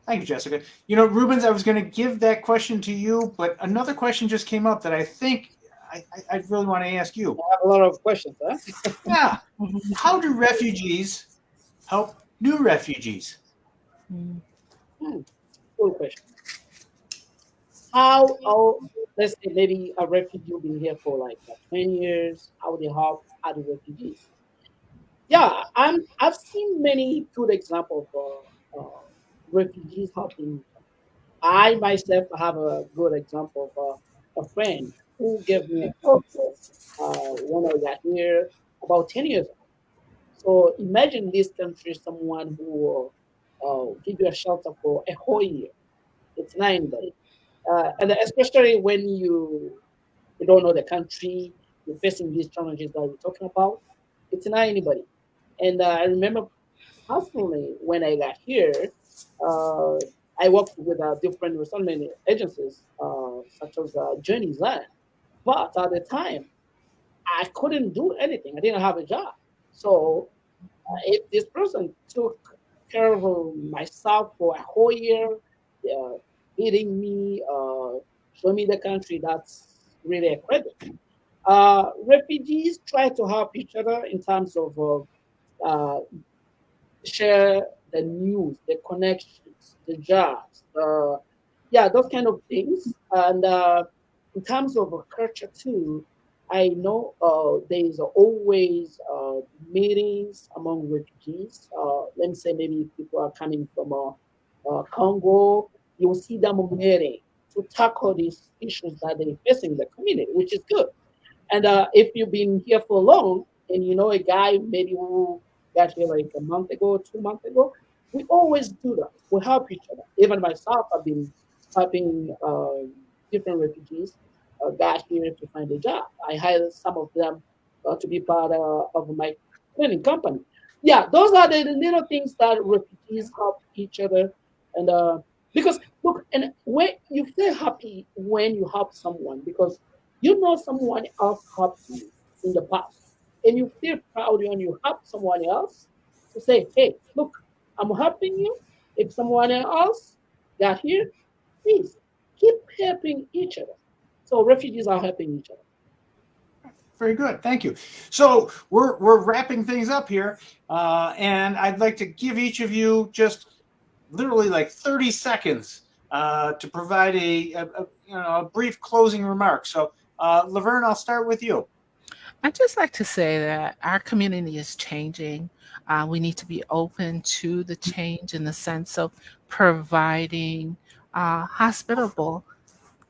Thank you, Jessica. Rubens, I was going to give that question to you, but another question just came up that I think I really want to ask you. I have a lot of questions, huh? Yeah. How do refugees help new refugees? Good question. How, let's say maybe a refugee will be here for like 20 years, how they help other refugees? Yeah, I've seen many good examples of refugees helping. I myself have a good example of a friend who gave me a shelter when I got here about 10 years ago. So imagine this country, someone who will give you a shelter for a whole year. It's not anybody. And especially when you don't know the country, you're facing these challenges that we're talking about, it's not anybody. And I remember personally when I got here, uh, I worked with different resettlement agencies, such as Journey's Land. But at the time, I couldn't do anything. I didn't have a job. So if this person took care of myself for a whole year, uh, feeding me, showing me the country, that's really a credit. Refugees try to help each other in terms of uh, share the news, the connections, the jobs, yeah, those kind of things. And in terms of culture too, I know there's always meetings among refugees. Let me say maybe if people are coming from Congo, you'll see them meeting to tackle these issues that they're facing in the community, which is good. And if you've been here for long and you know a guy maybe who got here like a month ago, 2 months ago, we always do that. We help each other. Even myself, I've been helping different refugees got here to find a job. I hired some of them to be part of my cleaning company. Yeah, those are the little things that refugees help each other. And because look, and when you feel happy when you help someone, because you know someone else helped you in the past, and you feel proud when you help someone else to say, "Hey, look, I'm helping you. If someone else got here, please keep helping each other." So refugees are helping each other. Very good. Thank you. So we're wrapping things up here, and I'd like to give each of you just literally like 30 seconds to provide a brief closing remark. So La-Verne, I'll start with you. I'd just like to say that our community is changing. We need to be open to the change in the sense of providing hospitable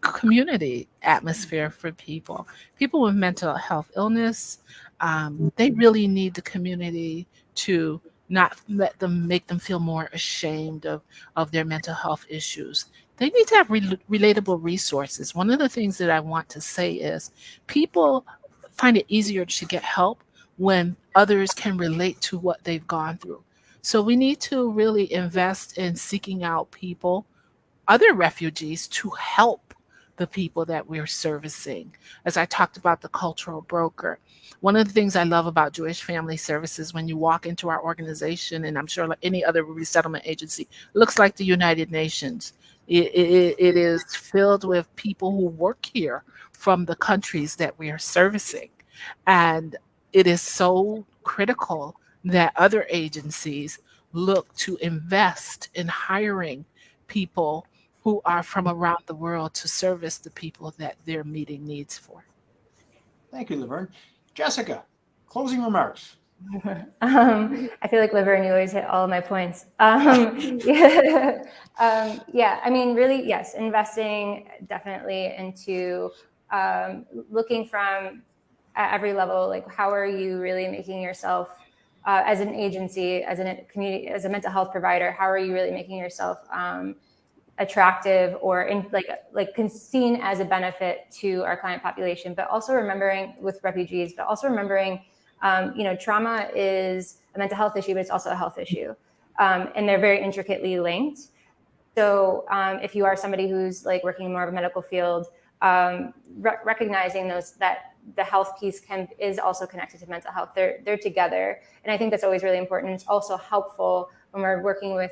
community atmosphere for people. People with mental health illness, they really need the community to not make them feel more ashamed of their mental health issues. They need to have relatable resources. One of the things that I want to say is people find it easier to get help when others can relate to what they've gone through. So we need to really invest in seeking out people, other refugees, to help the people that we're servicing. As I talked about the cultural broker, one of the things I love about Jewish Family Services, when you walk into our organization, and I'm sure like any other resettlement agency, it looks like the United Nations. It is filled with people who work here from the countries that we are servicing. And it is so critical that other agencies look to invest in hiring people who are from around the world to service the people that they're meeting needs for. Thank you, La-Verne. Jessica, closing remarks. I feel like La-Verne, you always hit all of my points. Yeah, I mean, really, yes, investing definitely into looking from at every level, like how are you really making yourself as an agency, as a community, as a mental health provider, how are you really making yourself attractive or seen as a benefit to our client population, but also remembering with refugees, but also remembering, trauma is a mental health issue, but it's also a health issue. And they're very intricately linked. So if you are somebody who's like working in more of a medical field, recognizing that the health piece is also connected to mental health. They're together. And I think that's always really important. It's also helpful when we're working with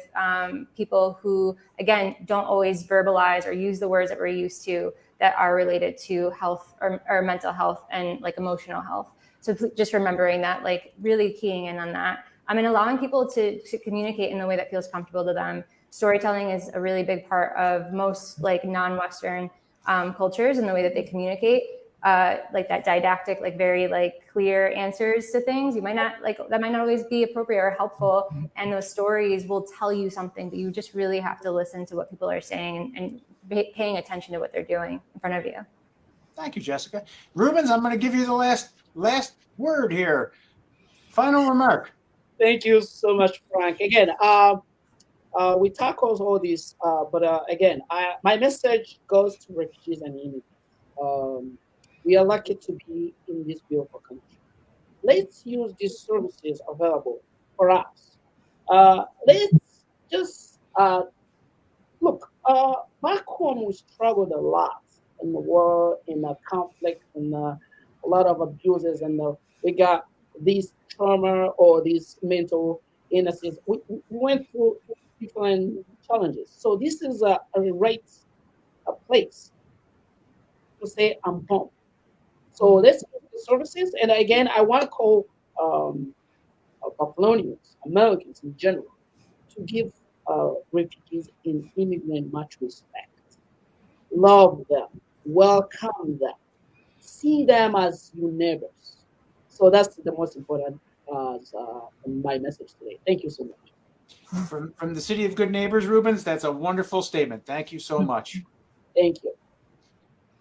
people who, again, don't always verbalize or use the words that we're used to that are related to health or mental health and like emotional health. So just remembering that, like really keying in on that. And allowing people to communicate in the way that feels comfortable to them. Storytelling is a really big part of most like non-Western cultures in the way that they communicate, like that didactic, like very like clear answers to things. That might not always be appropriate or helpful. And those stories will tell you something, but you just really have to listen to what people are saying and paying attention to what they're doing in front of you. Thank you, Jessica. Rubens, I'm going to give you the last word here. Final remark. Thank you so much, Frank. Again, we tackle all this, but again, my message goes to refugees and immigrants. We are lucky to be in this beautiful country. Let's use these services available for us. Let's just look. Back home, we struggled a lot in the war, in the conflict, and a lot of abuses, and we got these trauma or these mental illnesses. We went through different challenges. So this is a place to say I'm home. So let's use the services. And again, I want to call Babylonians, Americans in general, to give refugees and immigrants much respect. Love them, welcome them, see them as your neighbors. So that's the most important my message today. Thank you so much. From the City of Good Neighbors, Rubens, that's a wonderful statement. Thank you so much. Thank you.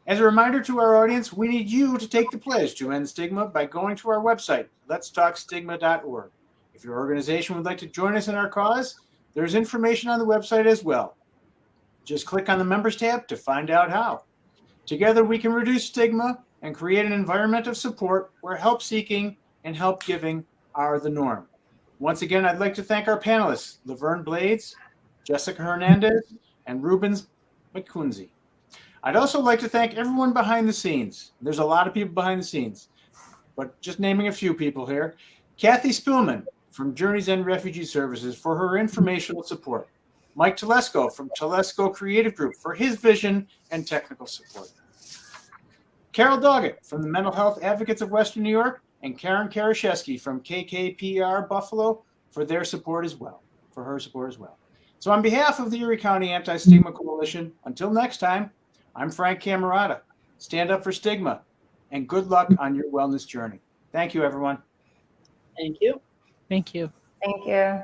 As a reminder to our audience, we need you to take the pledge to end stigma by going to our website, letstalkstigma.org. If your organization would like to join us in our cause, there's information on the website as well. Just click on the Members tab to find out how. Together, we can reduce stigma and create an environment of support where help seeking and help giving are the norm. Once again, I'd like to thank our panelists, La-Verne Blades, Jessica Hernandez, and Rubens Mukunzi. I'd also like to thank everyone behind the scenes. There's a lot of people behind the scenes, but just naming a few people here. Kathy Spillman from Journeys End Refugee Services for her informational support. Mike Telesco from Telesco Creative Group for his vision and technical support. Carol Doggett from the Mental Health Advocates of Western New York, and Karen Karaszewski from KKPR Buffalo for her support as well. So on behalf of the Erie County Anti-Stigma Coalition, until next time, I'm Frank Cammarata. Stand up for stigma, and good luck on your wellness journey. Thank you, everyone. Thank you. Thank you. Thank you.